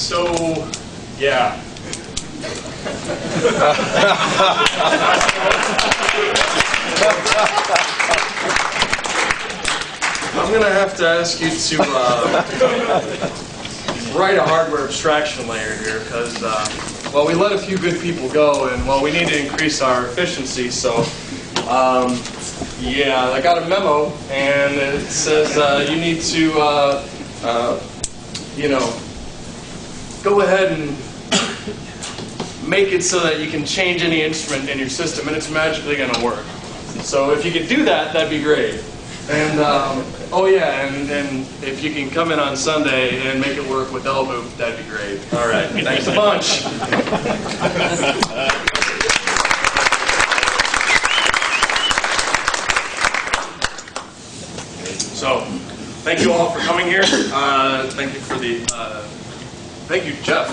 So, yeah. I'm going to have to ask you to write a hardware abstraction layer here because, well, we let a few good people go, and, well, we need to increase our efficiency. So, yeah, I got a memo, and it says you need to, you know, go ahead and make it so that you can change any instrument in your system, and it's magically going to work. So if you could do that, that'd be great. And, oh yeah, and if you can come in on Sunday and make it work with LabVIEW, that'd be great. All right, thanks a bunch. So, thank you all for coming here. Thank you for the, thank you, Jeff,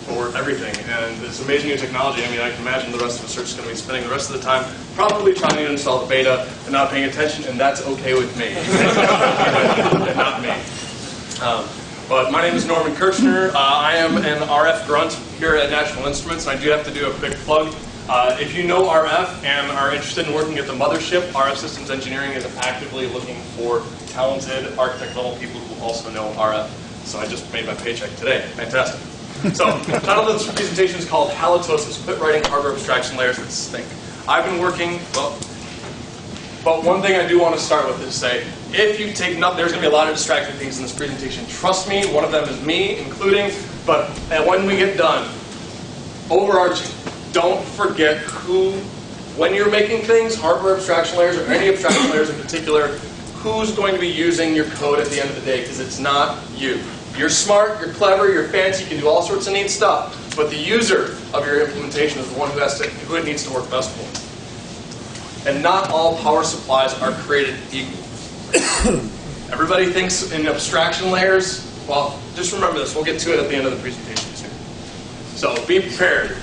for everything. And this amazing new technology. I mean, I can imagine the rest of us are just going to be spending the rest of the time probably trying to install the beta and not paying attention, and that's okay with me. And not me. But my name is Norman Kirchner. I am an RF grunt here at National Instruments, and I do have to do a quick plug. If you know RF and are interested in working at the mothership, RF Systems Engineering is actively looking for talented architect-level people who also know RF. So I just made my paycheck today. Fantastic. So, the title of this presentation is called HALitosis, Quit Writing Hardware Abstraction Layers That Stink. I've been working, well, but one thing I do want to start with is say, if you take note, there's going to be a lot of distracting things in this presentation. Trust me, one of them is me, including, but when we get done, overarching, don't forget who, when you're making things, hardware abstraction layers or any abstraction layers in particular, who's going to be using your code at the end of the day, because it's not you. You're smart, you're clever, you're fancy, you can do all sorts of neat stuff, but the user of your implementation is the one who it needs to work best for. And not all power supplies are created equal. Everybody thinks in abstraction layers, well, just remember this, we'll get to it at the end of the presentation soon. So be prepared.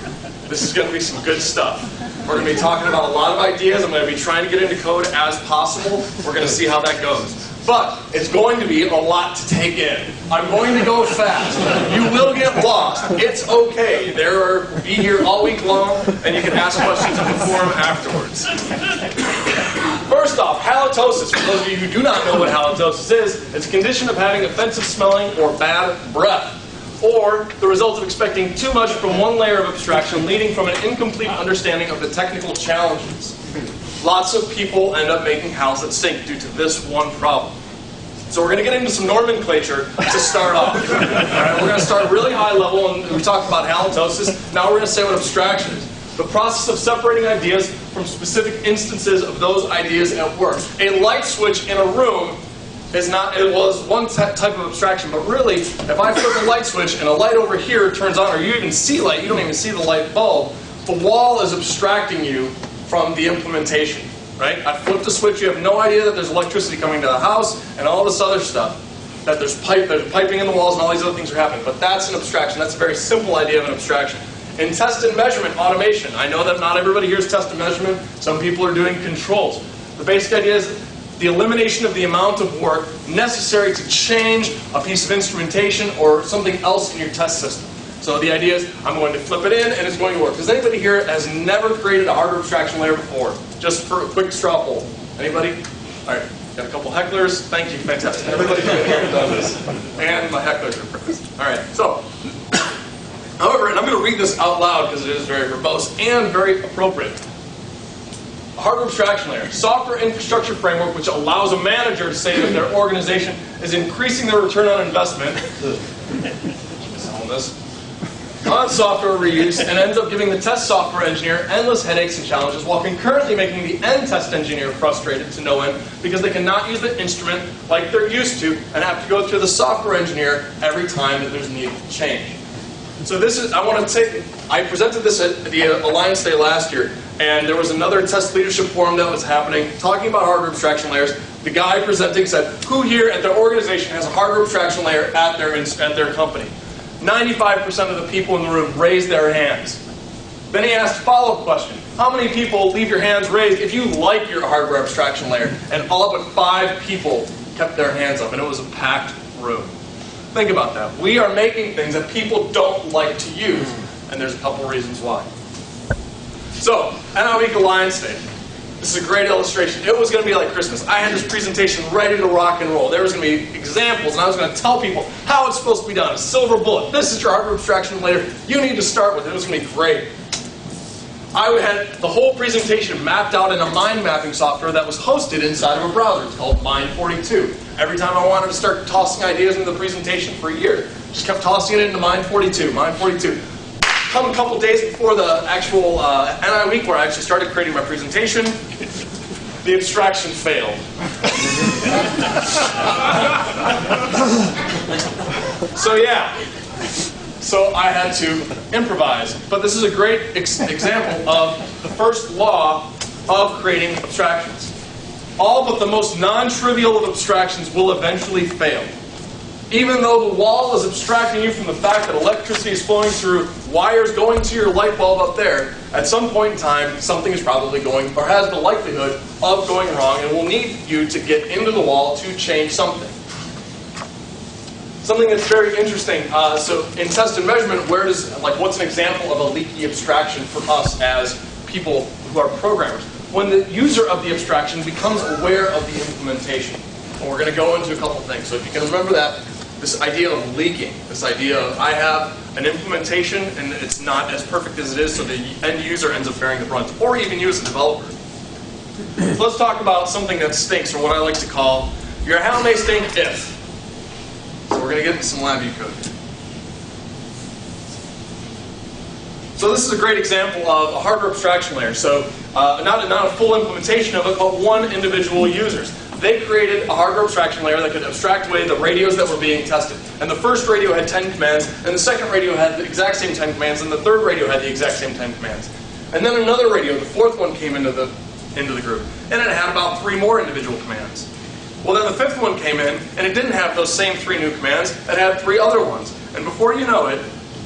This is going to be some good stuff. We're going to be talking about a lot of ideas. I'm going to be trying to get into code as possible. We're going to see how that goes. But it's going to be a lot to take in. I'm going to go fast. You will get lost. It's okay. Be here all week long, and you can ask questions in the forum afterwards. First off, halitosis. For those of you who do not know what halitosis is, it's a condition of having offensive smelling or bad breath, or the result of expecting too much from one layer of abstraction, leading from an incomplete understanding of the technical challenges. Lots of people end up making HALs that stink due to this one problem. So we're going to get into some nomenclature to start off. All right, we're going to start really high level, and we talked about halitosis. Now we're going to say what abstraction is. The process of separating ideas from specific instances of those ideas at work. A light switch in a room is not, it was one type of abstraction, but really, if I flip a light switch and a light over here turns on, or you even see light, you don't even see the light bulb, the wall is abstracting you from the implementation, right? I flipped a switch, you have no idea that there's electricity coming to the house and all this other stuff, that there's piping in the walls and all these other things are happening, but that's an abstraction. That's a very simple idea of an abstraction. In test and measurement automation, I know that not everybody here is test and measurement. Some people are doing controls. The basic idea is the elimination of the amount of work necessary to change a piece of instrumentation or something else in your test system. So the idea is, I'm going to flip it in and it's going to work. Does anybody here has never created a hardware abstraction layer before? Just for a quick straw poll. Anybody? All right, got a couple hecklers. Thank you, fantastic. Everybody here has done this. And my hecklers are present. All right, so, however, and I'm going to read this out loud because it is very verbose and very appropriate. A hardware abstraction layer, software infrastructure framework which allows a manager to say that their organization is increasing their return on investment on software reuse and ends up giving the test software engineer endless headaches and challenges while concurrently making the end test engineer frustrated to no end because they cannot use the instrument like they're used to and have to go through the software engineer every time that there's need to change. So this is, I presented this at the Alliance Day last year, and there was another test leadership forum that was happening, talking about hardware abstraction layers. The guy presenting said, who here at their organization has a hardware abstraction layer at their company? 95% of the people in the room raised their hands. Then he asked a follow-up question. How many people leave your hands raised if you like your hardware abstraction layer? And all but 5 people kept their hands up, and it was a packed room. Think about that. We are making things that people don't like to use, and there's a couple reasons why. So, NIW Alliance Day. This is a great illustration. It was going to be like Christmas. I had this presentation ready to rock and roll. There was going to be examples, and I was going to tell people how it's supposed to be done. A silver bullet. This is your hardware abstraction layer. You need to start with it. It was going to be great. I had the whole presentation mapped out in a mind mapping software that was hosted inside of a browser. It's called Mind42. Every time I wanted to start tossing ideas into the presentation for a year, just kept tossing it into Mind42, Mind42. Come a couple days before the actual NI week where I actually started creating my presentation, the abstraction failed. So yeah. So I had to improvise. But this is a great example of the first law of creating abstractions. All but the most non-trivial of abstractions will eventually fail. Even though the wall is abstracting you from the fact that electricity is flowing through wires going to your light bulb up there, at some point in time, something is probably going, or has the likelihood of going wrong, and will need you to get into the wall to change something. Something that's very interesting, so in test and measurement, what's an example of a leaky abstraction for us as people who are programmers? When the user of the abstraction becomes aware of the implementation. And we're going to go into a couple things. So if you can remember that, this idea of leaking, this idea of I have an implementation and it's not as perfect as it is, so the end user ends up bearing the brunt, or even you as a developer. So let's talk about something that stinks, or what I like to call your HAL may stink if. So we're going to get into some LabVIEW code. So this is a great example of a hardware abstraction layer. So not a full implementation of it, but one individual users. They created a hardware abstraction layer that could abstract away the radios that were being tested. And the first radio had 10 commands, and the second radio had the exact same 10 commands, and the third radio had the exact same 10 commands. And then another radio, the fourth one, came into the group, and it had about 3 more individual commands. Well, then the fifth one came in, and it didn't have those same 3 new commands. It had 3 other ones. And before you know it,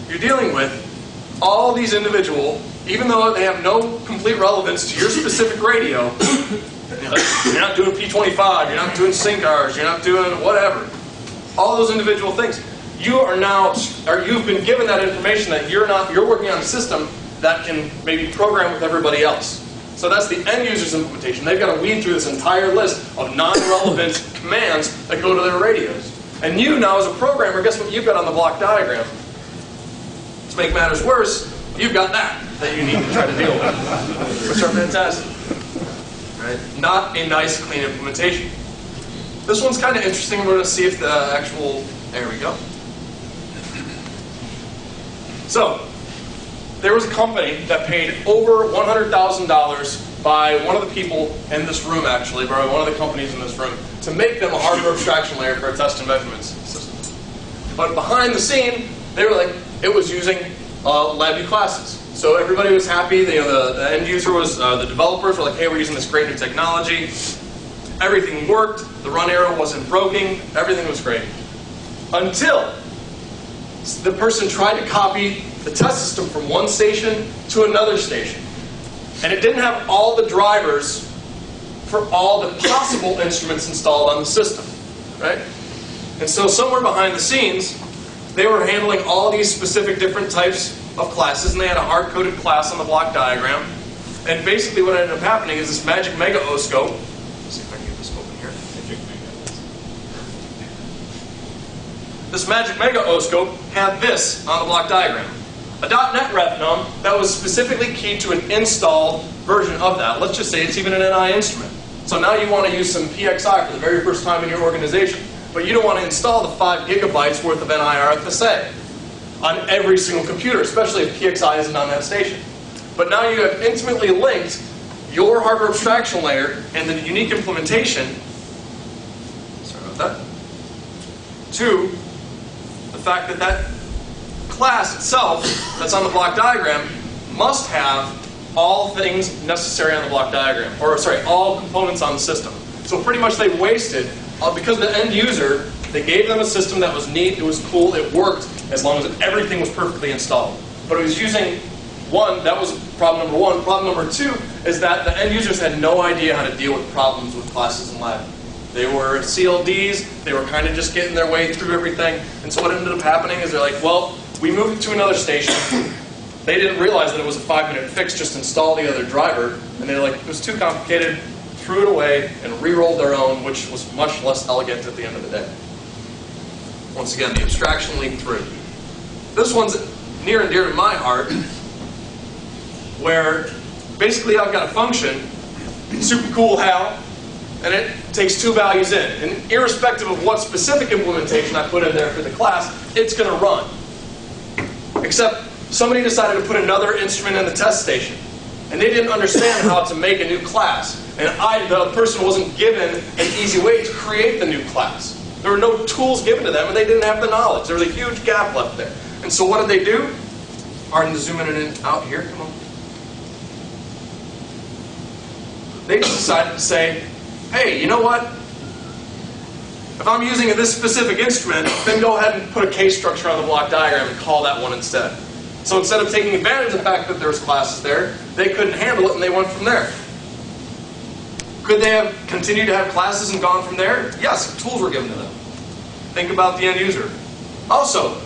you're dealing with all these individual, even though they have no complete relevance to your specific radio. You're not doing P25, you're not doing SyncRs, you're not doing whatever. All those individual things. You are now, or you've been given that information that you're working on a system that can maybe program with everybody else. So that's the end user's implementation. They've got to weed through this entire list of non-relevant commands that go to their radios. And you now as a programmer, guess what you've got on the block diagram? To make matters worse, you've got that you need to try to deal with. Which are fantastic. Right? Not a nice, clean implementation. This one's kind of interesting. We're going to see if the actual... There we go. So, there was a company that paid over $100,000 by one of the people in this room, actually, by one of the companies in this room, to make them a hardware abstraction layer for a test and measurement system. But behind the scene, they were like, it was using LabVIEW classes. So everybody was happy. The end user was, the developers were like, hey, we're using this great new technology. Everything worked. The run arrow wasn't broken. Everything was great. Until the person tried to copy the test system from one station to another station. And it didn't have all the drivers for all the possible instruments installed on the system. Right? And so somewhere behind the scenes, they were handling all these specific different types of classes, and they had a hard-coded class on the block diagram. And basically what ended up happening is this magic mega oscope. Let's see if I can get this open here. This magic mega oscope had this on the block diagram. A .NET ref num that was specifically keyed to an installed version of that. Let's just say it's even an NI instrument. So now you want to use some PXI for the very first time in your organization. But you don't want to install the 5 gigabytes worth of NI RFSA on every single computer, especially if PXI isn't on that station. But now you have intimately linked your hardware abstraction layer and the unique implementation, sorry about that, to the fact that that class itself that's on the block diagram must have all things necessary on the block diagram, or sorry, all components on the system. So pretty much they wasted, because the end user, they gave them a system that was neat, it was cool, it worked, as long as everything was perfectly installed. But it was using one, that was problem number 1. Problem number 2 is that the end users had no idea how to deal with problems with classes in Lab. They were CLDs, they were kind of just getting their way through everything. And so what ended up happening is they're like, well, we moved it to another station. They didn't realize that it was a 5-minute fix, just install the other driver. And they're like, it was too complicated, threw it away, and re-rolled their own, which was much less elegant at the end of the day. Once again, the abstraction leaked through. This one's near and dear to my heart, where basically I've got a function, super cool HAL, and it takes 2 values in. And irrespective of what specific implementation I put in there for the class, it's going to run. Except somebody decided to put another instrument in the test station. And they didn't understand how to make a new class. And the person wasn't given an easy way to create the new class. There were no tools given to them, and they didn't have the knowledge. There was a huge gap left there. And so what did they do? Pardon the zooming in and out here. Come on. They just decided to say, hey, you know what? If I'm using this specific instrument, then go ahead and put a case structure on the block diagram and call that one instead. So instead of taking advantage of the fact that there's classes there, they couldn't handle it and they went from there. Could they have continued to have classes and gone from there? Yes, tools were given to them. Think about the end user. Also,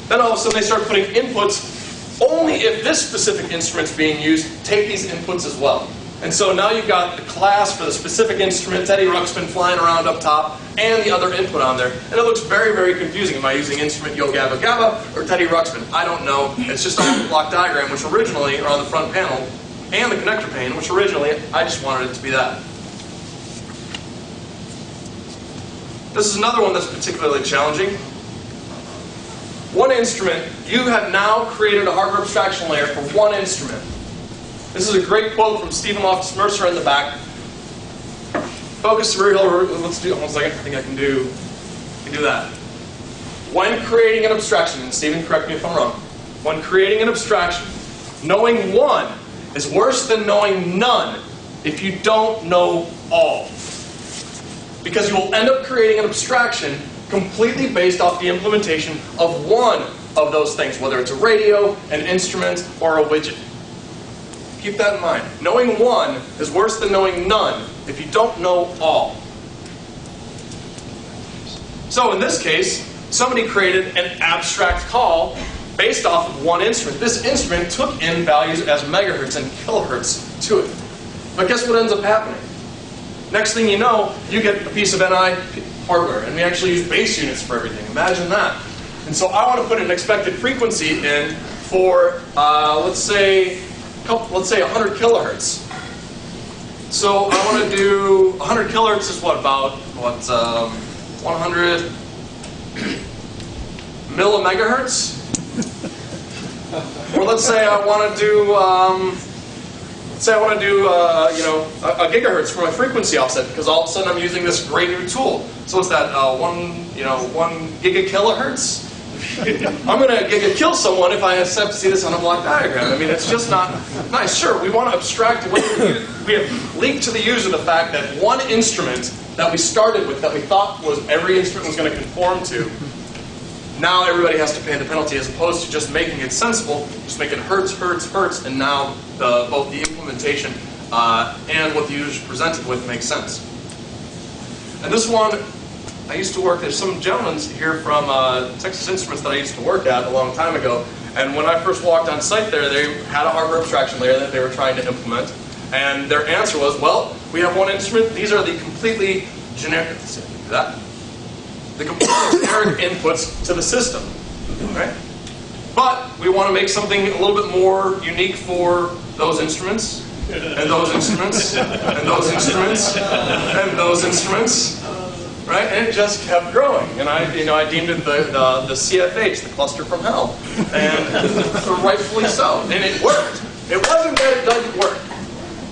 then all of a sudden they start putting inputs only if this specific instrument's being used, take these inputs as well. And so now you've got the class for the specific instrument, Teddy Ruxpin flying around up top, and the other input on there. And it looks very, very confusing. Am I using instrument Yo Gabba Gabba or Teddy Ruxpin? I don't know. It's just on the block diagram, which originally, or on the front panel, and the connector pane, which originally, I just wanted it to be that. This is another one that's particularly challenging. One instrument, you have now created a hardware abstraction layer for one instrument. This is a great quote from Stephen Loftus Mercer in the back. Focus very low. Let's do. One second. I think I can do that. When creating an abstraction, and Stephen, correct me if I'm wrong. When creating an abstraction, knowing one is worse than knowing none if you don't know all. Because you will end up creating an abstraction completely based off the implementation of one of those things, whether it's a radio, an instrument, or a widget. Keep that in mind. Knowing one is worse than knowing none if you don't know all. So in this case, somebody created an abstract call based off of one instrument. This instrument took in values as megahertz and kilohertz to it. But guess what ends up happening? Next thing you know, you get a piece of NI hardware, and we actually use base units for everything. Imagine that. And so I want to put an expected frequency in for, let's say 100 kilohertz. So I want to do 100 kilohertz is what, about 100 millimegahertz? Or let's say I want to do a gigahertz for my frequency offset, because all of a sudden I'm using this great new tool. So what's that? 1 gigakilohertz? I'm going to giga-kill someone if I have to see this on a block diagram. I mean, it's just not nice. Sure, we want to abstract away. We have leaked to the user the fact that one instrument that we started with, that we thought was every instrument was going to conform to, now everybody has to pay the penalty, as opposed to just making it sensible, just make it hertz, hertz, hertz, and now both the implementation and what the user is presented with makes sense. And this one, I used to work, there's some gentlemen here from Texas Instruments that I used to work at a long time ago, and when I first walked on site there, they had a hardware abstraction layer that they were trying to implement, and their answer was, well, we have one instrument, these are the completely generic, the completely generic inputs to the system, right? But we want to make something a little bit more unique for those instruments, and those instruments, and those instruments, and those instruments. Right, and it just kept growing, and I deemed it the CFH, the cluster from hell, and rightfully so. And it worked. It wasn't that it doesn't work.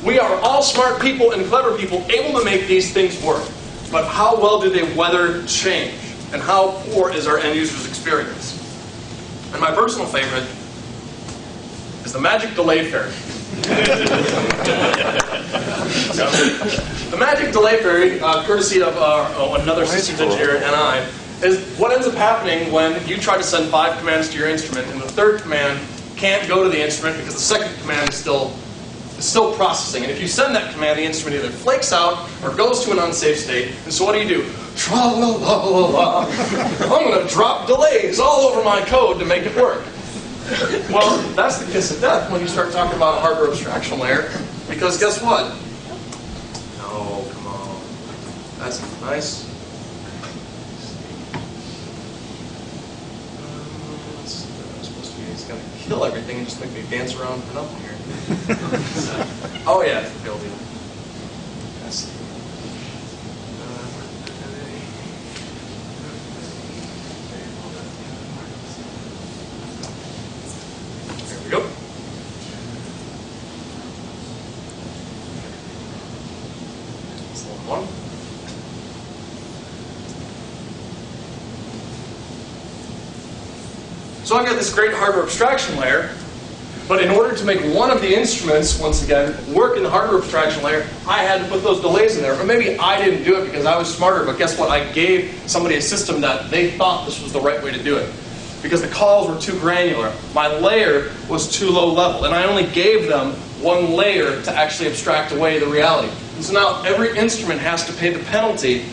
We are all smart people and clever people able to make these things work. But how well do they weather change, and how poor is our end user's experience? And my personal favorite is the magic delay fairy. The magic delay fairy, courtesy of another systems engineer at NI, is what ends up happening when you try to send 5 commands to your instrument, and the third command can't go to the instrument because the second command is still is still processing. And if you send that command, the instrument either flakes out or goes to an unsafe state. And so what do? Tra-la-la-la-la. I'm going to drop delays all over my code to make it work. Well, that's the kiss of death when you start talking about a hardware abstraction layer, because guess what? No, come on. That's nice. It's going to kill everything and just make me dance around for nothing here. Oh yeah, it's the real deal. Yes. There we go. That's the one. So I've got this great hardware abstraction layer, but in order to make one of the instruments, once again, work in the hardware abstraction layer, I had to put those delays in there. Or maybe I didn't do it because I was smarter, but guess what? I gave somebody a system that they thought this was the right way to do it. Because the calls were too granular. My layer was too low level, and I only gave them one layer to actually abstract away the reality. And so now every instrument has to pay the penalty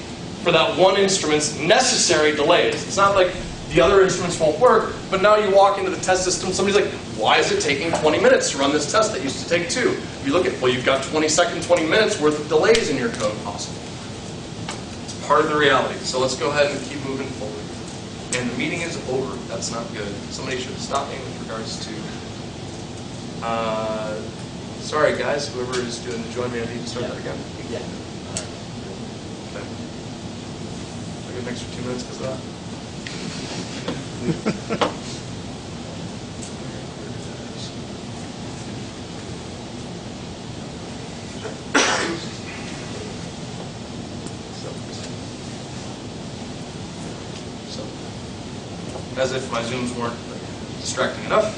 for that one instrument's necessary delays. It's not like the other instruments won't work, but now you walk into the test system, somebody's like, why is it taking 20 minutes to run this test that used to take 2? You look at, well, you've got 20 minutes worth of delays in your code possible. It's part of the reality. So let's go ahead and keep moving forward. And the meeting is over. That's not good. Somebody should stop me with regards to... sorry, guys. Whoever is going to join me, I need to start that again. Yeah. Okay. I get an extra 2 minutes because of that? So, as if my Zooms weren't distracting enough.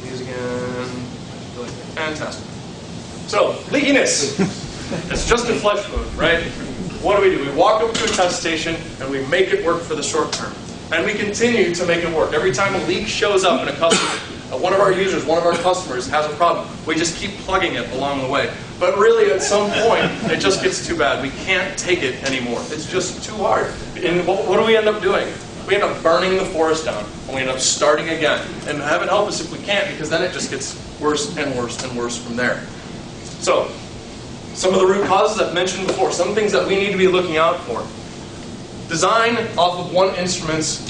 These again. Fantastic. So, leakiness. It's just in flesh mode, right? What do? We walk up to a test station and we make it work for the short term. And we continue to make it work. Every time a leak shows up in a customer, one of our users, one of our customers has a problem, we just keep plugging it along the way. But really, at some point, it just gets too bad. We can't take it anymore. It's just too hard. And what do we end up doing? We end up burning the forest down, and we end up starting again. And heaven help us if we can't, because then it just gets worse and worse and worse from there. So, some of the root causes I've mentioned before, some things that we need to be looking out for. Design off of one instrument's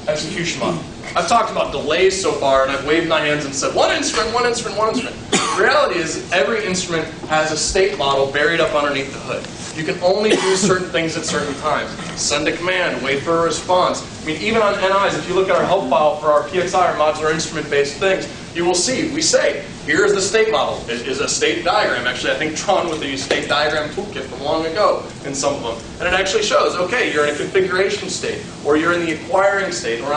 execution model. I've talked about delays so far, and I've waved my hands and said, one instrument, one instrument, one instrument. The reality is every instrument has a state model buried up underneath the hood. You can only do certain things at certain times. Send a command, wait for a response. I mean, even on NIs, if you look at our help file for our PXI or modular instrument-based things, you will see, we say, here is the state model. It is a state diagram. Actually, I think Tron with the state diagram toolkit from long ago in some of them. And it actually shows, okay, you're in a configuration state, or you're in the acquiring state, or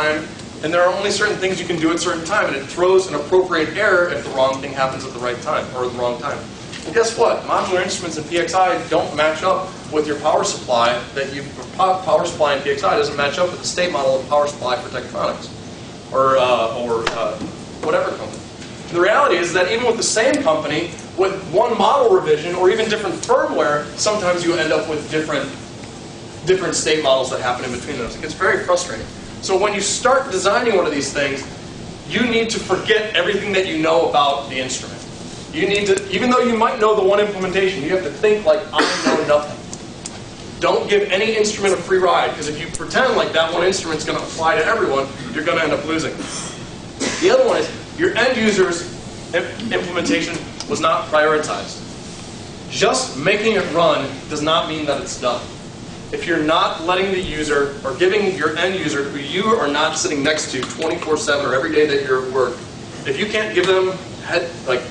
and there are only certain things you can do at certain time, and it throws an appropriate error if the wrong thing happens at the right time, or at the wrong time. Well, guess what? Modular instruments in PXI don't match up with your power supply. Power supply in PXI doesn't match up with the state model of power supply for Tektronix, or whatever company. The reality is that even with the same company, with one model revision or even different firmware, sometimes you end up with different state models that happen in between those. It gets very frustrating. So when you start designing one of these things, you need to forget everything that you know about the instrument. You need to, even though you might know the one implementation, you have to think like, I know nothing. Don't give any instrument a free ride, because if you pretend like that one instrument's going to apply to everyone, you're going to end up losing. The other one is, your end user's implementation was not prioritized. Just making it run does not mean that it's done. If you're not letting the user, or giving your end user, who you are not sitting next to 24/7 or every day that you're at work, if you can't give them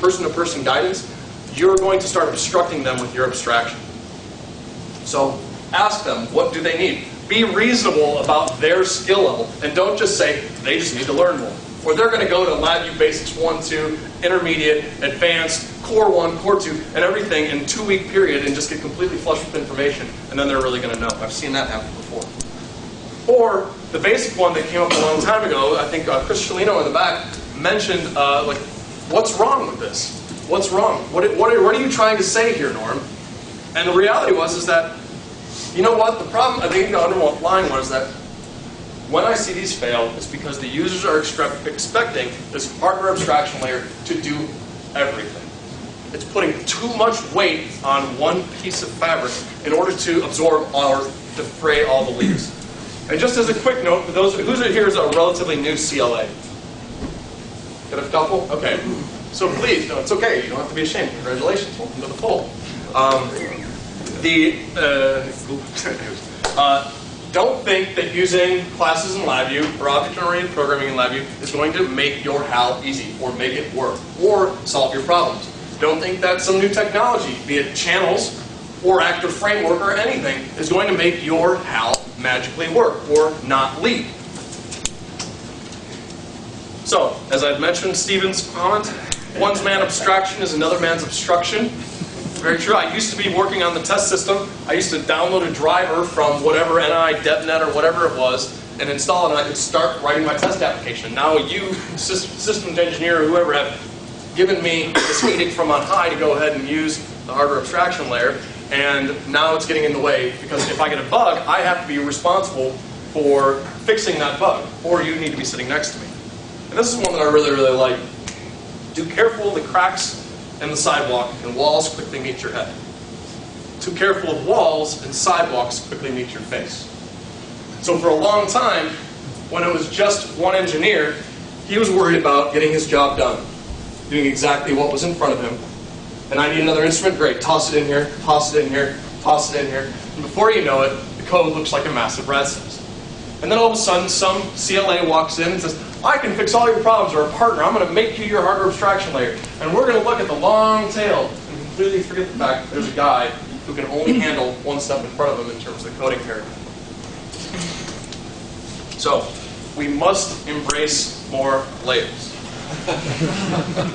person-to-person guidance, you're going to start obstructing them with your abstraction. So ask them, what do they need? Be reasonable about their skill level, and don't just say, they just need to learn more. Or they're going to go to LabVIEW Basics 1, 2, Intermediate, Advanced, Core 1, Core 2, and everything in a 2-week period and just get completely flushed with information, and then they're really going to know. I've seen that happen before. Or the basic one that came up a long time ago, I think Chris Cellino in the back mentioned, like, what's wrong with this? What's wrong? What are you trying to say here, Norm? And the reality is that, you know what, the problem, I think the underlying one is that when I see these fail, it's because the users are expecting this hardware abstraction layer to do everything. It's putting too much weight on one piece of fabric in order to absorb or defray all the leaks. And just as a quick note, for those who's here is a relatively new CLA. Got a couple? Okay. So please, no, it's okay. You don't have to be ashamed. Congratulations. Welcome to the fold. Don't think that using classes in LabVIEW or object-oriented programming in LabVIEW is going to make your HAL easy or make it work or solve your problems. Don't think that some new technology, be it channels or active framework or anything, is going to make your HAL magically work or not leak. So, as I've mentioned, Stephen's comment, one man's abstraction is another man's obstruction. Very true. I used to be working on the test system. I used to download a driver from whatever NI, DevNet, or whatever it was, and install it, and I could start writing my test application. Now you, systems engineer, or whoever, have given me this edict from on high to go ahead and use the hardware abstraction layer, and now it's getting in the way, because if I get a bug, I have to be responsible for fixing that bug, or you need to be sitting next to me. And this is one that I really, really like. Do careful of the cracks in the sidewalk, and walls quickly meet your head. Too careful of walls and sidewalks quickly meet your face. So for a long time, when it was just one engineer, he was worried about getting his job done, doing exactly what was in front of him. And I need another instrument, great, toss it in here, toss it in here, toss it in here. And before you know it, the code looks like a massive rat's nest. And then all of a sudden, some CLA walks in and says, I can fix all your problems, or a partner, I'm going to make you your hardware abstraction layer. And we're going to look at the long tail and completely forget the fact that there's a guy who can only handle one step in front of him in terms of the coding paradigm. So, we must embrace more layers.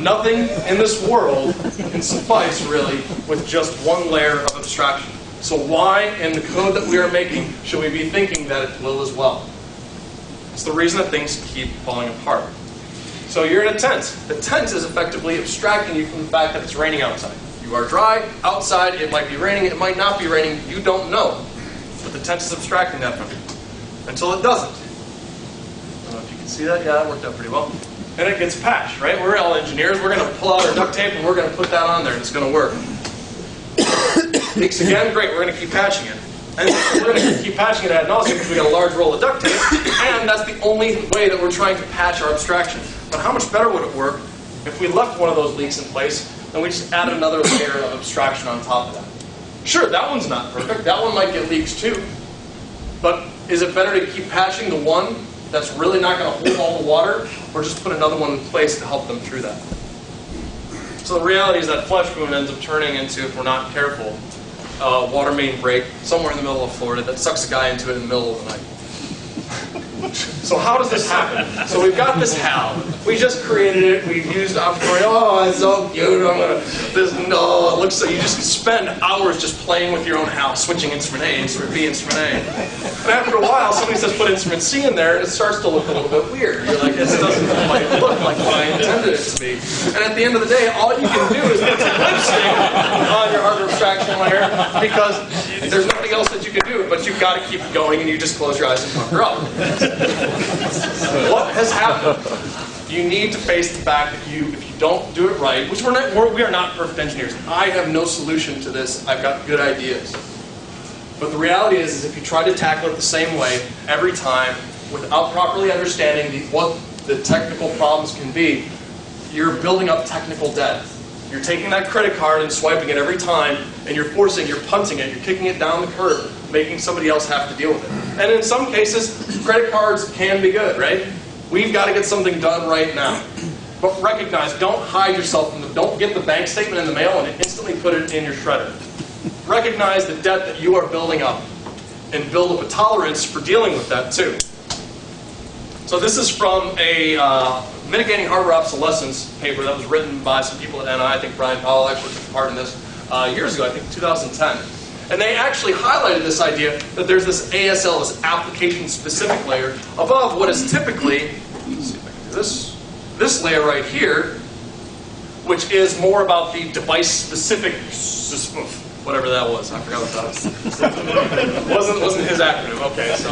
Nothing in this world can suffice, really, with just one layer of abstraction. So why, in the code that we are making, should we be thinking that it will as well? It's the reason that things keep falling apart. So you're in a tent. The tent is effectively abstracting you from the fact that it's raining outside. You are dry, outside, it might be raining, it might not be raining, you don't know. But the tent is abstracting that from you. Until it doesn't. I don't know if you can see that, yeah, it worked out pretty well. And it gets patched, right? We're all engineers, we're going to pull out our duct tape and we're going to put that on there and it's going to work. Leaks again, great, we're going to keep patching it. And we're going to keep patching it ad nauseum because we got a large roll of duct tape, and that's the only way that we're trying to patch our abstraction. But how much better would it work if we left one of those leaks in place and we just added another layer of abstraction on top of that? Sure, that one's not perfect. That one might get leaks too. But is it better to keep patching the one that's really not going to hold all the water, or just put another one in place to help them through that? So the reality is that flesh wound ends up turning into, if we're not careful, water main break somewhere in the middle of Florida that sucks a guy into it in the middle of the night. So how does this happen? So we've got this HAL. We just created it. We've used Operator. Oh, it's so cute. No, it looks so. You just spend hours just playing with your own HAL, switching instrument A, instrument B, instrument A. And after a while, somebody says put instrument C in there, and it starts to look a little bit weird. You're like, this doesn't quite look like what I intended it to be. And at the end of the day, all you can do is put some lipstick on your hardware abstraction layer because there's nothing else that you can do. But you've got to keep going, and you just close your eyes and fuck her up. What has happened? You need to face the fact that if you don't do it right, which we are not perfect engineers. I have no solution to this. I've got good ideas. But the reality is if you try to tackle it the same way every time without properly understanding what the technical problems can be, you're building up technical debt. You're taking that credit card and swiping it every time, and you're punting it, you're kicking it down the curb, making somebody else have to deal with it. And in some cases, credit cards can be good, right? We've got to get something done right now. But recognize, don't hide yourself from don't get the bank statement in the mail and instantly put it in your shredder. Recognize the debt that you are building up and build up a tolerance for dealing with that too. So this is from a mitigating hardware obsolescence paper that was written by some people at NI. I think Brian Powell actually took part in this years ago, I think 2010. And they actually highlighted this idea that there's this ASL, this application-specific layer, above what is typically, let's see if I can do this layer right here, which is more about the device-specific, whatever that was. I forgot what that was. wasn't his acronym. Okay, so,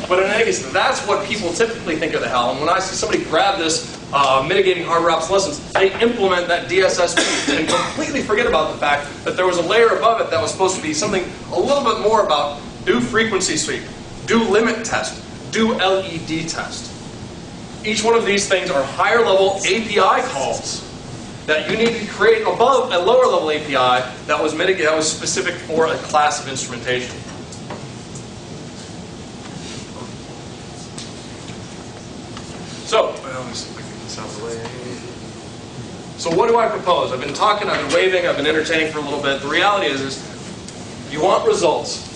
but in any case, that's what people typically think of the HAL. And when I see somebody grab this mitigating hardware obsolescence, they implement that DSS piece and completely forget about the fact that there was a layer above it that was supposed to be something a little bit more about do frequency sweep, do limit test, do LED test. Each one of these things are higher level API calls that you need to create above a lower level API that was specific for a class of instrumentation. So, let me see if I can get this out of the way. So what do I propose? I've been talking, I've been waving, I've been entertaining for a little bit. The reality is you want results.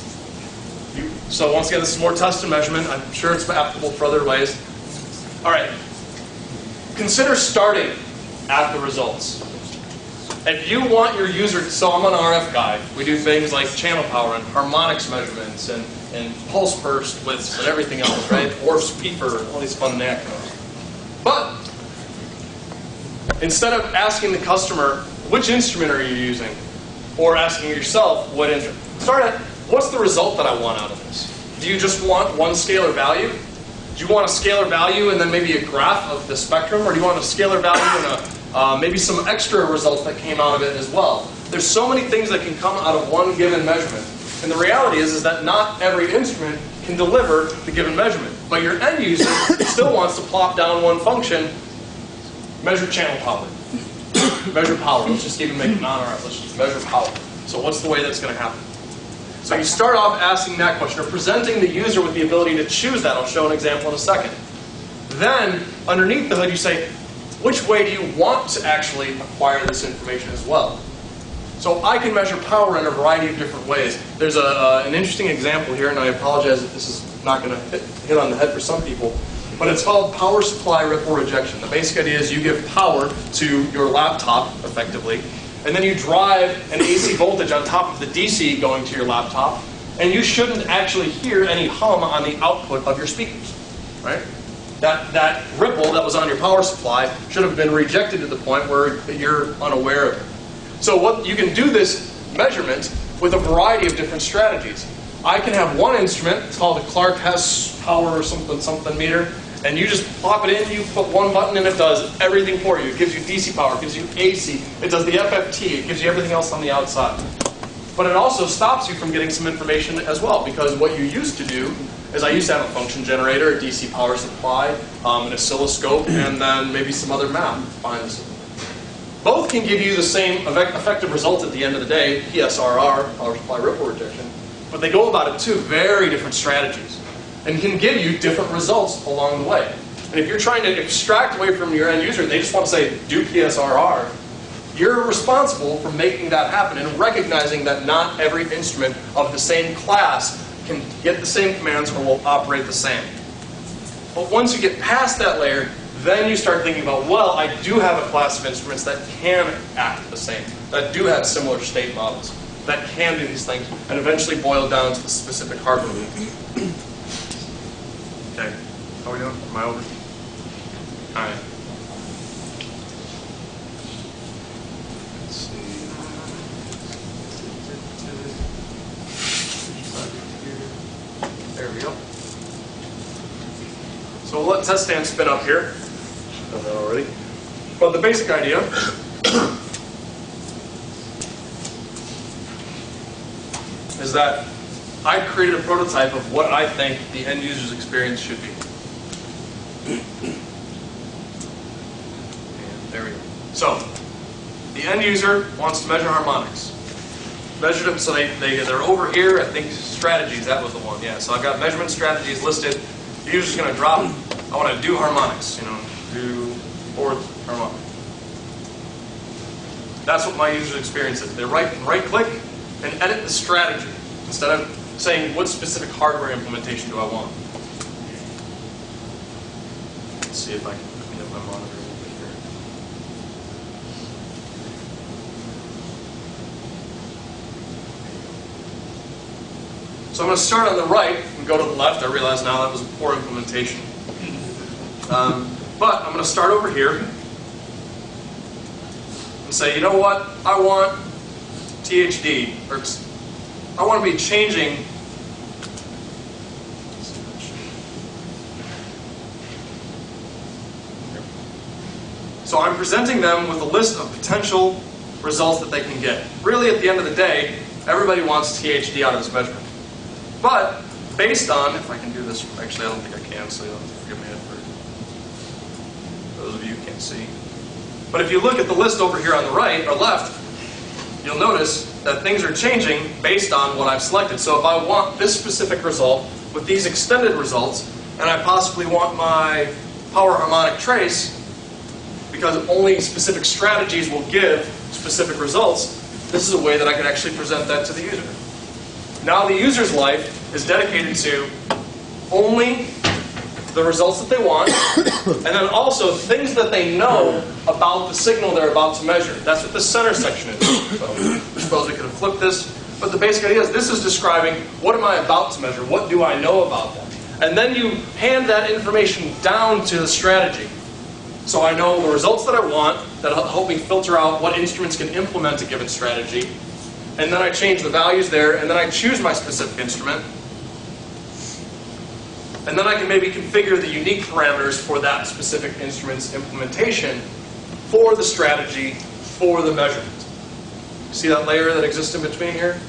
So once again, this is more test and measurement. I'm sure it's applicable for other ways. All right. Consider starting at the results. If you want your user, so I'm an RF guy. We do things like channel power and harmonics measurements and pulse burst widths and everything else, right? Orff's peeper, all these fun acronyms. But instead of asking the customer, which instrument are you using? Or asking yourself, what instrument? Start at, what's the result that I want out of this? Do you just want one scalar value? Do you want a scalar value and then maybe a graph of the spectrum? Or do you want a scalar value and maybe some extra results that came out of it as well? There's so many things that can come out of one given measurement. And the reality is that not every instrument can deliver the given measurement. But your end user still wants to plop down one function, measure channel power. Measure power. Let's just even make it non-RF. Let's just measure power. So what's the way that's going to happen? So you start off asking that question, or presenting the user with the ability to choose that. I'll show an example in a second. Then, underneath the hood, you say, which way do you want to actually acquire this information as well? So I can measure power in a variety of different ways. There's an interesting example here, and I apologize if this is not going to hit on the head for some people, but it's called power supply ripple rejection. The basic idea is you give power to your laptop, effectively, and then you drive an AC voltage on top of the DC going to your laptop, and you shouldn't actually hear any hum on the output of your speakers, right? That ripple that was on your power supply should have been rejected to the point where you're unaware of it. So what you can do this measurement with a variety of different strategies. I can have one instrument, it's called a Clark Hess power or something meter, and you just plop it in, you put one button and it does everything for you. It gives you DC power, it gives you AC, it does the FFT, it gives you everything else on the outside. But it also stops you from getting some information as well, because what you used to do is I used to have a function generator, a DC power supply, an oscilloscope, and then maybe some other map behind this. Both can give you the same effective result at the end of the day, PSRR, power supply ripple rejection, but they go about it two very different strategies and can give you different results along the way. And if you're trying to extract away from your end user, they just want to say, do PSRR, you're responsible for making that happen and recognizing that not every instrument of the same class can get the same commands or will operate the same. But once you get past that layer, then you start thinking about, well, I do have a class of instruments that can act the same, that do have similar state models, that can do these things, and eventually boil down to the specific hardware. Okay, how are we doing? Am I over? All right. Let's see. There we go. So we'll let test stand spin up here. Done that already. But the basic idea is that I created a prototype of what I think the end user's experience should be. And there we go. So the end user wants to measure harmonics. Measure them, so they're over here. I think strategies, that was the one. Yeah, so I've got measurement strategies listed. The user's going to drop, I want to do harmonics, do fourth harmonic. That's what my user's experience is. They right-click and edit the strategy instead of saying, what specific hardware implementation do I want? Let's see if I can clean up my monitor a little bit here. So I'm going to start on the right and go to the left. I realize now that was a poor implementation. But I'm going to start over here and say, you know what? I want THD, or I want to be changing so I'm presenting them with a list of potential results that they can get. Really, at the end of the day, everybody wants THD out of this measurement. But based on, if I can do this, actually I don't think I can, so you'll have to forgive me for those of you who can't see. But if you look at the list over here on the right or left, you'll notice that things are changing based on what I've selected. So if I want this specific result with these extended results, and I possibly want my power harmonic trace, because only specific strategies will give specific results, this is a way that I can actually present that to the user. Now the user's life is dedicated to only the results that they want, and then also things that they know about the signal they're about to measure. That's what the center section is. So I suppose we could have flipped this, but the basic idea is this is describing what am I about to measure, what do I know about that. And then you hand that information down to the strategy. So I know the results that I want, that help me filter out what instruments can implement a given strategy, and then I change the values there, and then I choose my specific instrument, and then I can maybe configure the unique parameters for that specific instrument's implementation for the strategy, for the measurement. See that layer that exists in between here?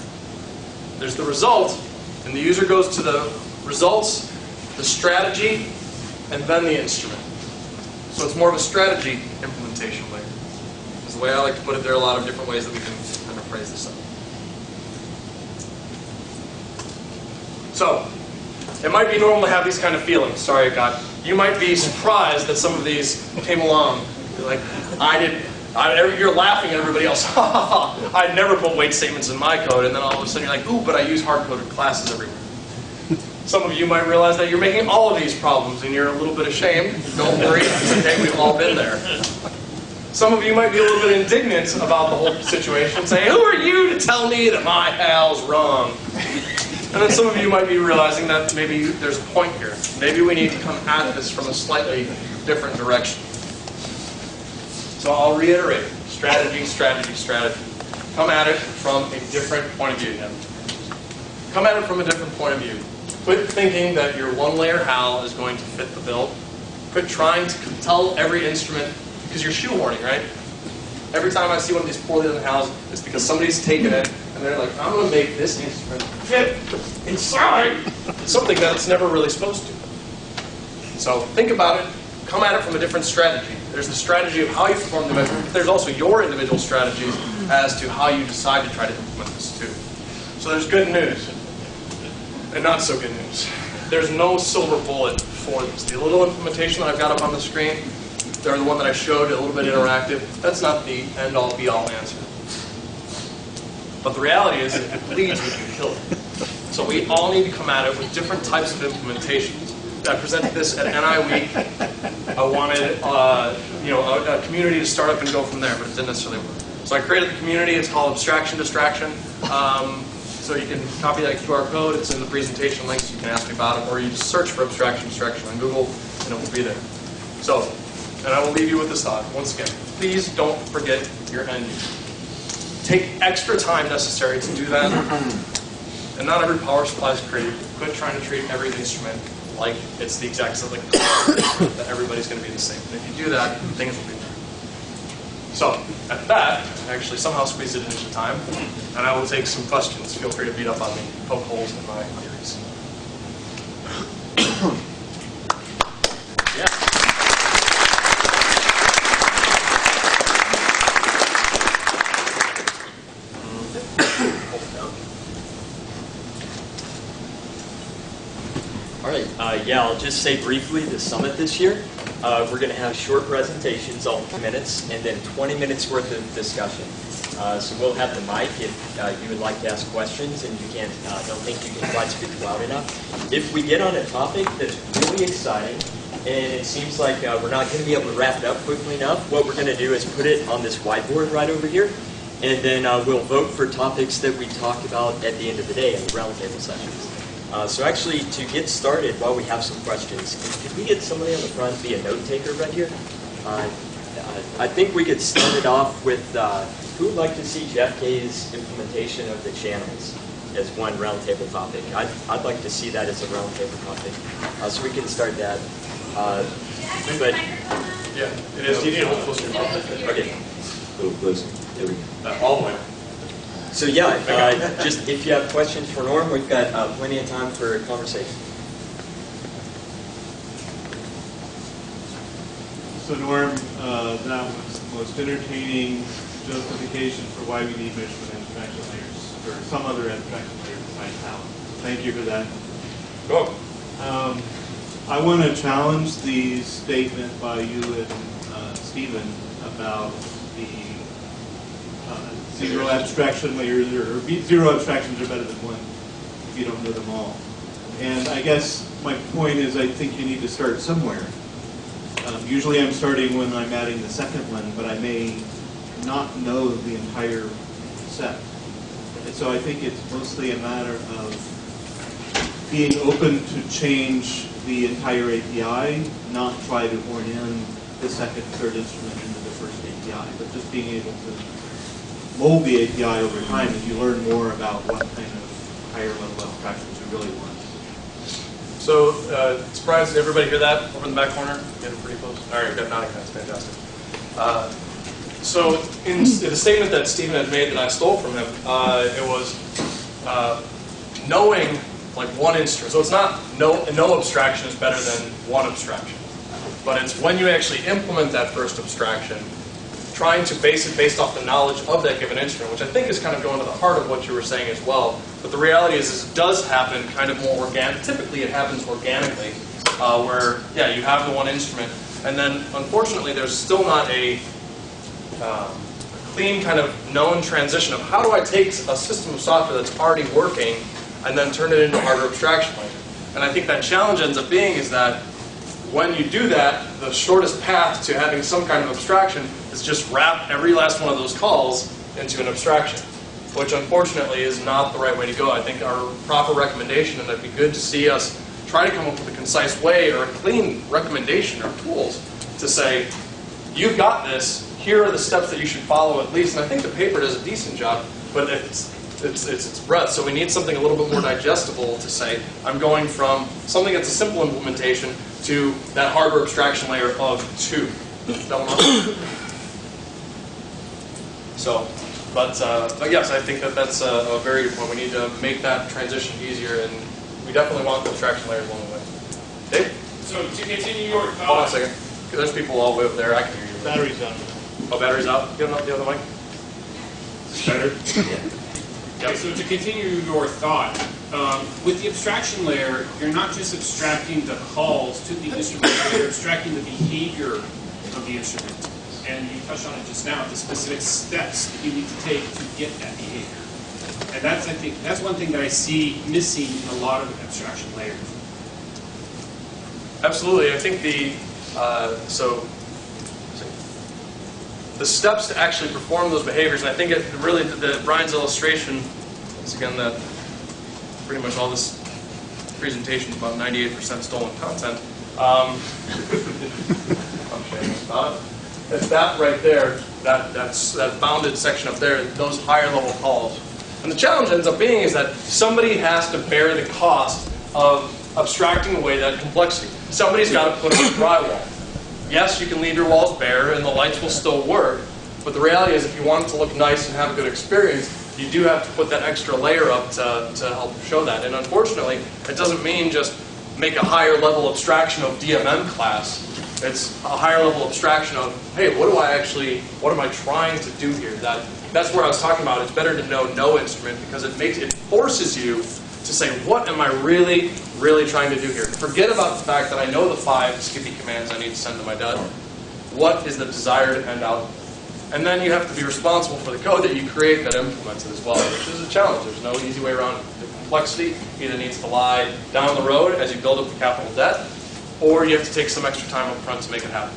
There's the result, and the user goes to the results, the strategy, and then the instrument. So it's more of a strategy implementation layer. Is the way I like to put it. There are a lot of different ways that we can kind of phrase this up. So, it might be normal to have these kind of feelings. Sorry, God. You might be surprised that some of these came along. You're like, you're laughing at everybody else. I'd never put weight statements in my code. And then all of a sudden you're like, ooh, but I use hard-coded classes everywhere. Some of you might realize that you're making all of these problems and you're a little bit ashamed. Don't worry, it's okay, we've all been there. Some of you might be a little bit indignant about the whole situation, saying, who are you to tell me that my HAL's wrong? And then some of you might be realizing that maybe there's a point here. Maybe we need to come at this from a slightly different direction. So I'll reiterate, strategy, strategy, strategy. Come at it from a different point of view. Come at it from a different point of view. Quit thinking that your one-layer HAL is going to fit the bill. Quit trying to tell every instrument, because you're shoehorning, right? Every time I see one of these poorly done HALs, it's because somebody's taken it, and they're like, I'm going to make this instrument fit inside something that it's never really supposed to. So think about it. Come at it from a different strategy. There's the strategy of how you perform the measurement, but there's also your individual strategies as to how you decide to try to implement this too. So there's good news. And not so good news. There's no silver bullet for this. The little implementation that I've got up on the screen, they're the one that I showed, a little bit interactive. That's not the end-all, be-all answer. But the reality is, if it bleeds, we can kill it. So we all need to come at it with different types of implementations. I presented this at NI Week. I wanted a community to start up and go from there, but it didn't necessarily work. So I created the community. It's called Abstraction. So you can copy that QR code. It's in the presentation links. You can ask me about it, or you just search for Abstraction on Google, and it will be there. So, and I will leave you with this thought. Once again, please don't forget your end user. Take extra time necessary to do that. And not every power supply is created. Quit trying to treat every instrument like it's the exact same, like that everybody's going to be the same. And if you do that, things will be better. So, at that, I actually somehow squeezed it into time, and I will take some questions. Feel free to beat up on me, poke holes in my theories. Yeah. All right. I'll just say briefly the summit this year. We're going to have short presentations, all 2 minutes, and then 20 minutes worth of discussion. So we'll have the mic if you would like to ask questions and you don't think you can quite speak loud enough. If we get on a topic that's really exciting and it seems like we're not going to be able to wrap it up quickly enough, what we're going to do is put it on this whiteboard right over here, and then we'll vote for topics that we talked about at the end of the day in the roundtable sessions. So actually, to get started, while we have some questions, could we get somebody on the front be a note taker right here? I think we could start it off with who would like to see Jeff K's implementation of the channels as one roundtable topic. I'd like to see that as a roundtable topic. So we can start that. But Yeah, it is. You need to hold close to your mouth. okay. A little closer. There we go. All the way. So yeah, just if you have questions for Norm, we've got plenty of time for conversation. So Norm, that was the most entertaining justification for why we need measurement abstraction layers, or some other abstraction layers besides HAL. Thank you for that. Go. I want to challenge the statement by you and Stephen about the zero abstraction layers, or zero abstractions are better than one if you don't know them all. And I guess my point is I think you need to start somewhere. Usually I'm starting when I'm adding the second one, but I may not know the entire set. And so I think it's mostly a matter of being open to change the entire API, not try to horn in the second, third instrument into the first API, but just being able to mold the API over time as you learn more about what kind of higher level abstractions you really want. So, surprised, did everybody hear that over in the back corner? Getting pretty close. All right, got nodding. That's fantastic. So, in the statement that Stephen had made that I stole from him, it was knowing like one instrument. So it's not no abstraction is better than one abstraction, but it's when you actually implement that first abstraction, trying to base it based off the knowledge of that given instrument, which I think is kind of going to the heart of what you were saying as well. But the reality is it does happen kind of more organic. Typically it happens organically, where, yeah, you have the one instrument, and then unfortunately there's still not a clean kind of known transition of how do I take a system of software that's already working and then turn it into a hardware abstraction layer. And I think that challenge ends up being is that when you do that, the shortest path to having some kind of abstraction is just wrap every last one of those calls into an abstraction, which unfortunately is not the right way to go. I think our proper recommendation, and it'd be good to see us try to come up with a concise way or a clean recommendation or tools to say, you've got this, here are the steps that you should follow at least. And I think the paper does a decent job, but it's its breadth. So we need something a little bit more digestible to say, I'm going from something that's a simple implementation to that hardware abstraction layer of 2. That one on? So, but yes, I think that that's a very good point. We need to make that transition easier, and we definitely want the abstraction layers along the way. Dave? So to continue your thought. Hold on a second. There's people all the way over there. I can hear you. Battery's on. Oh, battery's out? Get the other mic. Better? Okay, so to continue your thought, with the abstraction layer, you're not just abstracting the calls to the instrument, but you're abstracting the behavior of the instrument. And you touched on it just now, the specific steps that you need to take to get that behavior. And that's, I think, that's one thing that I see missing in a lot of abstraction layers. Absolutely. I think the steps to actually perform those behaviors, and I think it really, Brian's illustration, is again that pretty much all this presentation is about 98% stolen content. I'm shameless about it. It's that right there, that bounded section up there, those higher level calls. And the challenge ends up being is that somebody has to bear the cost of abstracting away that complexity. Somebody's got to put in a drywall. Yes, you can leave your walls bare and the lights will still work, but the reality is if you want it to look nice and have a good experience, you do have to put that extra layer up to help show that. And unfortunately, it doesn't mean just make a higher level abstraction of DMM class. It's a higher level abstraction of, hey, what am I trying to do here? That's where I was talking about. It's better to know no instrument because it forces you to say, what am I really, really trying to do here? Forget about the fact that I know the 5 Skippy commands I need to send to my dud. What is the desired end out? And then you have to be responsible for the code that you create that implements it as well, which is a challenge. There's no easy way around it. The complexity either needs to lie down the road as you build up the capital debt, or you have to take some extra time up front to make it happen.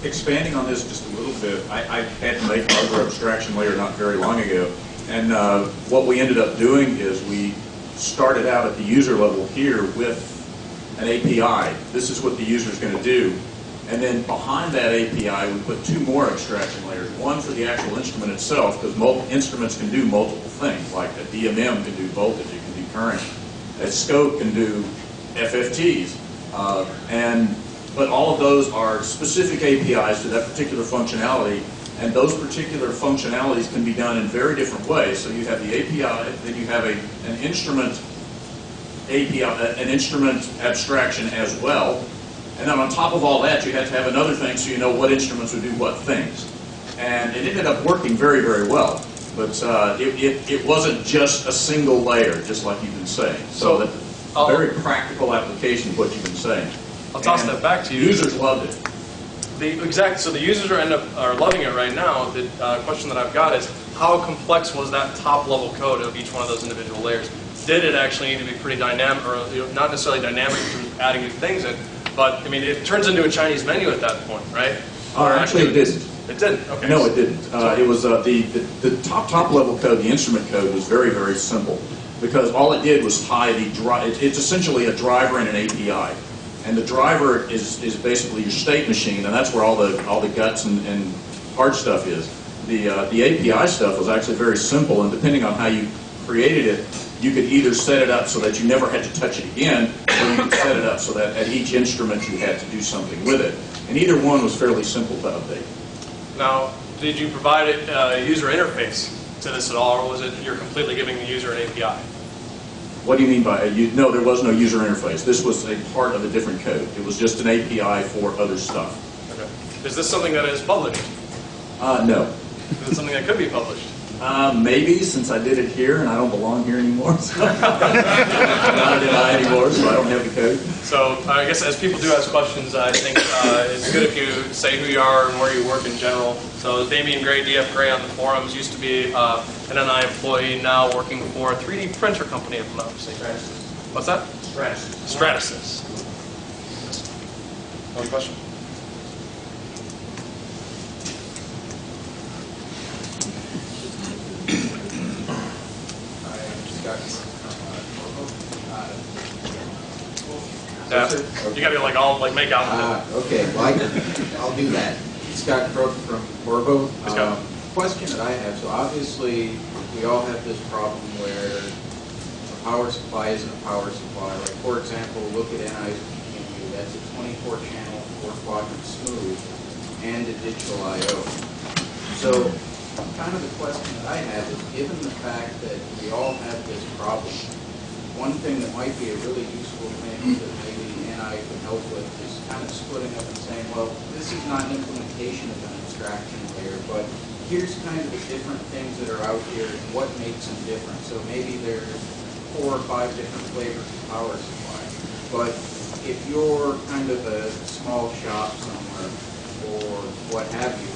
Expanding on this just a little bit, I had to make hardware abstraction layer not very long ago, And what we ended up doing is we started out at the user level here with an API. This is what the user is going to do. And then behind that API, we put two more abstraction layers. One for the actual instrument itself, because instruments can do multiple things, like a DMM can do voltage, it can do current. A scope can do FFTs. But all of those are specific APIs to that particular functionality, and those particular functionalities can be done in very different ways. So you have the API, then you have an instrument API, an instrument abstraction as well. And then on top of all that, you had to have another thing so you know what instruments would do what things. And it ended up working very, very well. But it wasn't just a single layer, just like you've been saying. So that's a very practical application of what you've been saying. I'll toss that back to you. Users loved it. So the users are loving it right now. The question that I've got is, how complex was that top level code of each one of those individual layers? Did it actually need to be pretty dynamic, or not necessarily dynamic in terms of adding new things in, but I mean, it turns into a Chinese menu at that point, right? Actually, it didn't. It didn't. Okay. No, it didn't. It was the top level code, the instrument code, was very, very simple, because all it did was tie the it's essentially a driver and an API. And the driver is basically your state machine, and that's where all the guts and hard stuff is. The API stuff was actually very simple, and depending on how you created it, you could either set it up so that you never had to touch it again, or you could set it up so that at each instrument you had to do something with it. And either one was fairly simple to update. Now, did you provide a user interface to this at all, or was it you're completely giving the user an API? What do you mean by no? There was no user interface. This was a part of a different code. It was just an API for other stuff. Okay. Is this something that is published? No. Is it something that could be published? Maybe, since I did it here and I don't belong here anymore. So. Not anymore, so I don't have the code. So I guess as people do ask questions, I think it's good if you say who you are and where you work in general. So Damien Gray, DF Gray on the forums, used to be an NI employee, now working for a 3D printer company, if I'm not mistaken. What's that? Stratasys. One question? Yeah, you gotta make out. Okay, well, I'll do that. Scott Crook from Corvo. Question that I have, so obviously we all have this problem where a power supply isn't a power supply. Like, for example, look at NI's PPU. That's a 24-channel, 4-quadrant smooth, and a digital I/O. So kind of the question that I have is, given the fact that we all have this problem, one thing that might be a really useful thing that maybe NI could help with is kind of splitting up and saying, well, this is not an implementation of an abstraction layer, but here's kind of the different things that are out here and what makes them different. So maybe there's 4 or 5 different flavors of power supply. But if you're kind of a small shop somewhere or what have you,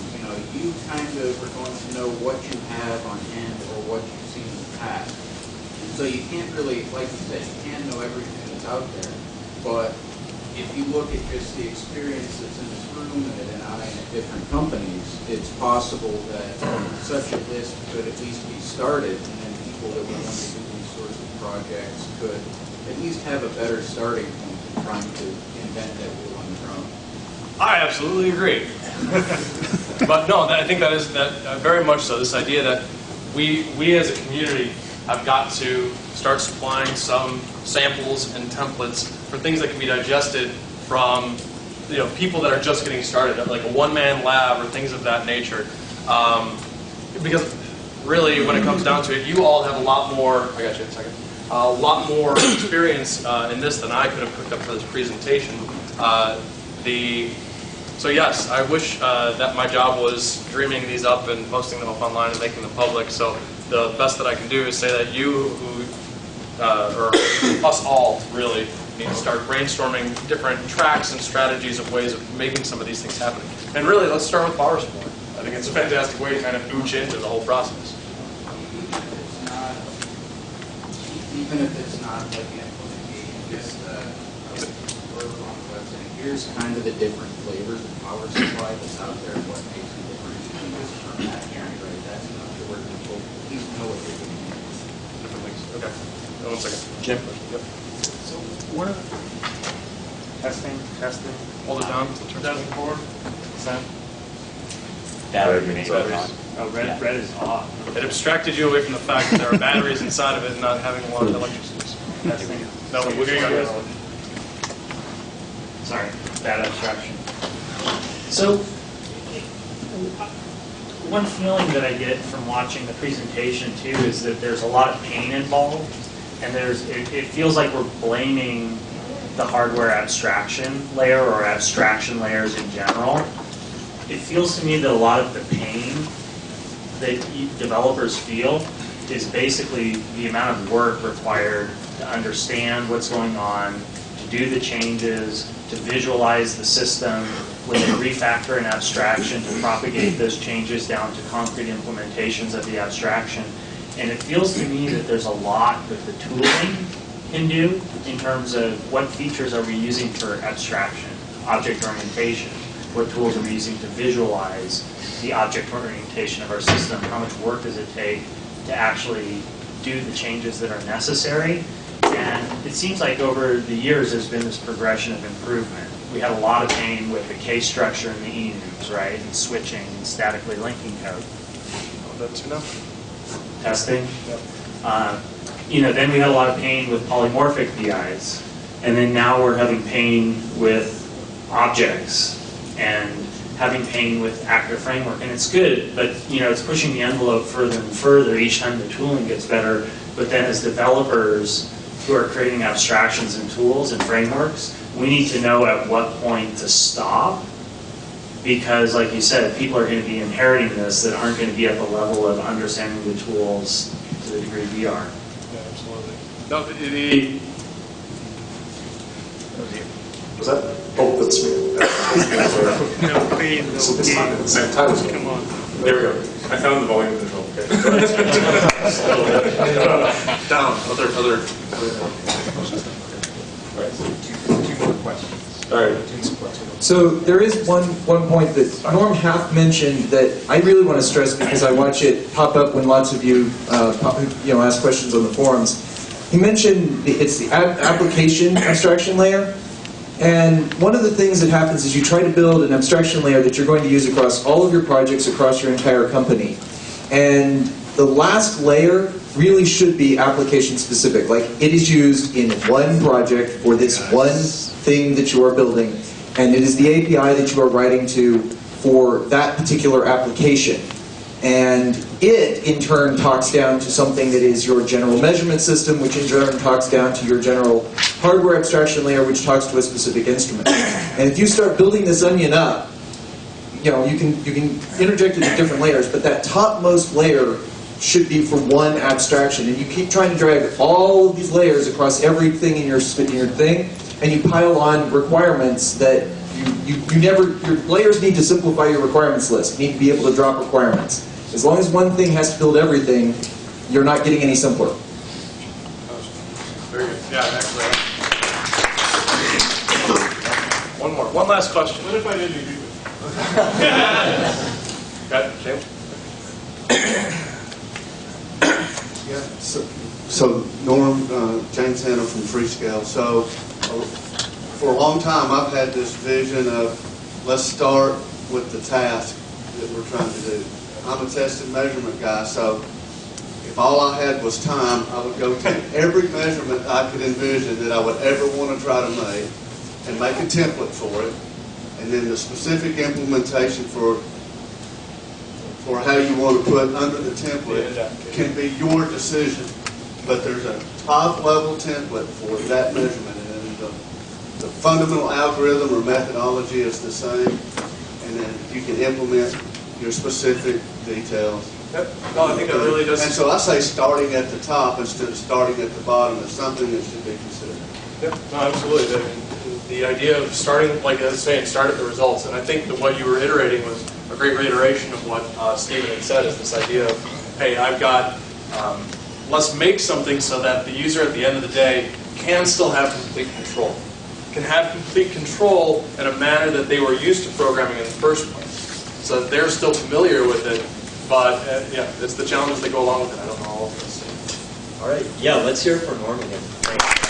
you kind of are going to know what you have on hand or what you've seen in the past. So you can't really, like you said, you can't know everything that's out there. But if you look at just the experience that's in this room and at NI and at different companies, it's possible that such a list could at least be started, and then people that would want to do these sorts of projects could at least have a better starting point than trying to invent that wheel on their own. I absolutely agree. But no, I think that is very much so. This idea that we as a community have got to start supplying some samples and templates for things that can be digested from people that are just getting started, like a one-man lab or things of that nature. Because really, when it comes down to it, you all have a lot more. I got you in a second. A lot more experience in this than I could have cooked up for this presentation. So yes, I wish that my job was dreaming these up and posting them up online and making them public. So the best that I can do is say that you, or us all, really need to start brainstorming different tracks and strategies of ways of making some of these things happen. And really, let's start with power supply. I think it's a fantastic way to kind of ooch into the whole process. Even if it's not like an implementation, just on the website, here's kind of the different flavors of power supply that's out there, what makes them different. Even just from that, right? That's enough to where people know what they're doing. Different things. Okay. One second. Jim? Yep. So one of the testing. Hold it down until it turns on. 2004. Battery. Oh, red is off. It abstracted you away from the fact that there are batteries inside of it and not having a lot of electricity. Testing. No, we're going to go. Sorry, bad abstraction. So, one feeling that I get from watching the presentation too is that there's a lot of pain involved, and it feels like we're blaming the hardware abstraction layer or abstraction layers in general. It feels to me that a lot of the pain that developers feel is basically the amount of work required to understand what's going on, to do the changes, to visualize the system, when they refactor an abstraction, to propagate those changes down to concrete implementations of the abstraction. And it feels to me that there's a lot that the tooling can do in terms of what features are we using for abstraction, object orientation, what tools are we using to visualize the object orientation of our system, how much work does it take to actually do the changes that are necessary. And it seems like over the years there's been this progression of improvement. We had a lot of pain with the case structure and the enums, right, and switching and statically linking code. That's enough. Testing. Then we had a lot of pain with polymorphic BIs, and then now we're having pain with objects and having pain with active framework, and it's good, but it's pushing the envelope further and further each time the tooling gets better. But then as developers who are creating abstractions and tools and frameworks, we need to know at what point to stop, because like you said, people are going to be inheriting this that aren't going to be at the level of understanding the tools to the degree we are. Yeah, absolutely. No, was that? Oh, that's me. No pain, no gain. Come on. There we go. I found the volume control. Okay. Down. Other. All right, so two more questions. All right. So there is one point that Norm half mentioned that I really want to stress because I watch it pop up when lots of you ask questions on the forums. He mentioned it's the application abstraction layer. And one of the things that happens is you try to build an abstraction layer that you're going to use across all of your projects across your entire company. And the last layer really should be application specific. Like it is used in one project for this one thing that you are building. And it is the API that you are writing to for that particular application. And it, in turn, talks down to something that is your general measurement system, which in turn talks down to your general hardware abstraction layer, which talks to a specific instrument. And if you start building this onion up, you can interject it in different layers, but that topmost layer should be for one abstraction. And you keep trying to drag all of these layers across everything in your thing, and you pile on requirements that your layers need to simplify your requirements list. You need to be able to drop requirements. As long as one thing has to build everything, you're not getting any simpler. Very good. Yeah, actually. One more. One last question. What if I didn't agree with Got it, James? Yeah. So Norm, James Hanna from Freescale. So for a long time, I've had this vision of let's start with the task that we're trying to do. I'm a test and measurement guy, so if all I had was time, I would go take every measurement I could envision that I would ever want to try to make and make a template for it, and then the specific implementation for how you want to put under the template can be your decision. But there's a top-level template for that measurement, and the fundamental algorithm or methodology is the same, and then you can implement your specific details. Yep. No, I think that really does. And so I say starting at the top instead of starting at the bottom is something that should be considered. Yep. No, absolutely. The idea of starting, like I was saying, start at the results. And I think that what you were iterating was a great reiteration of what Stephen had said, is this idea of, hey, I've got, let's make something so that the user at the end of the day can still have complete control. Can have complete control in a manner that they were used to programming in the first place. So that they're still familiar with it, but yeah, it's the challenges that go along with it. I don't know all of this. All right, yeah, let's hear it from Norm again. Thanks.